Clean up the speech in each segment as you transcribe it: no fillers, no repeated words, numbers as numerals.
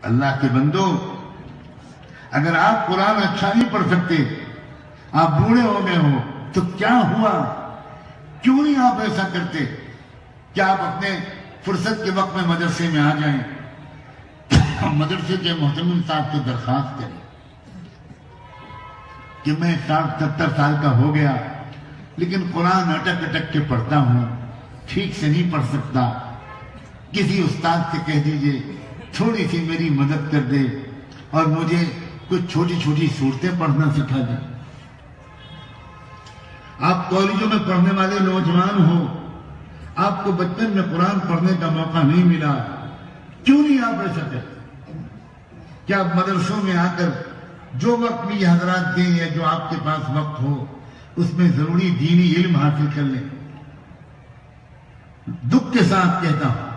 اللہ کے بندو، اگر آپ قرآن اچھا نہیں پڑھ سکتے، آپ بوڑھے ہو گئے ہو، تو کیا ہوا؟ کیوں نہیں آپ ایسا کرتے؟ کیا آپ اپنے فرصت کے وقت میں مدرسے میں آ جائیں، مدرسے کے محتمم صاحب کو درخواست کریں کہ میں 60-70 سال کا ہو گیا لیکن قرآن اٹک اٹک کے پڑھتا ہوں، ٹھیک سے نہیں پڑھ سکتا، کسی استاد سے کہہ دیجئے تھوڑی سی میری مدد کر دے اور مجھے کچھ چھوٹی چھوٹی صورتیں پڑھنا سکھا دے۔ آپ کالجوں میں پڑھنے والے نوجوان ہو، آپ کو بچپن میں قرآن پڑھنے کا موقع نہیں ملا، کیوں نہیں آپ ایسا کرتے؟ کیا آپ مدرسوں میں آ کر جو وقت بھی حضرات دیں یا جو آپ کے پاس وقت ہو اس میں ضروری دینی علم حاصل کر لیں؟ دکھ کے ساتھ کہتا ہوں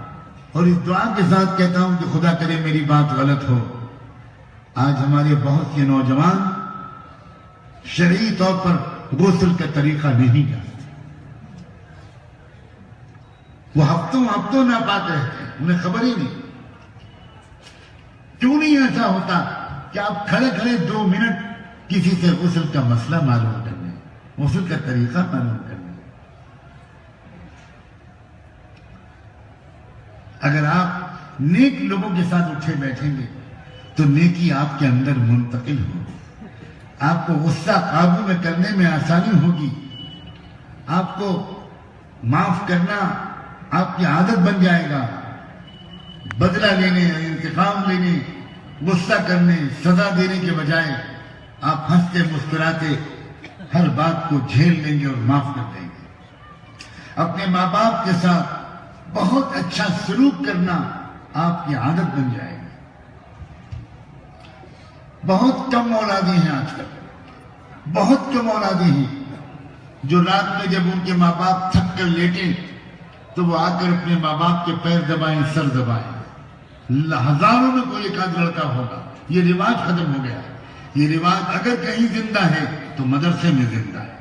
اور اس دعا کے ساتھ کہتا ہوں کہ خدا کرے میری بات غلط ہو، آج ہمارے بہت سے نوجوان شرعی طور پر غسل کا طریقہ نہیں جانتے، وہ ہفتوں ناپاک رہتے ہیں، انہیں خبر ہی نہیں۔ کیوں نہیں ایسا ہوتا کہ آپ کھڑے کھڑے 2 منٹ کسی سے غسل کا مسئلہ معلوم کرنے، غسل کا طریقہ معلوم کرنے؟ اگر آپ نیک لوگوں کے ساتھ اٹھے بیٹھیں گے تو نیکی آپ کے اندر منتقل ہوگی، آپ کو غصہ قابو میں کرنے میں آسانی ہوگی، آپ کو معاف کرنا آپ کی عادت بن جائے گا، بدلہ لینے، انتقام لینے، غصہ کرنے، سزا دینے کے بجائے آپ ہنستے مسکراتے ہر بات کو جھیل لیں گے اور معاف کر دیں گے۔ اپنے ماں باپ کے ساتھ بہت اچھا سلوک کرنا آپ کی عادت بن جائے گی۔ بہت کم اولادی ہیں آج کل، بہت کم اولادی ہیں جو رات میں جب ان کے ماں باپ تھک کر لیٹیں تو وہ آ کر اپنے ماں باپ کے پیر دبائیں، سر دبائیں۔ ہزاروں میں کوئی ایک آدھ لڑکا ہوگا۔ یہ رواج ختم ہو گیا۔ یہ رواج اگر کہیں زندہ ہے تو مدرسے میں زندہ ہے۔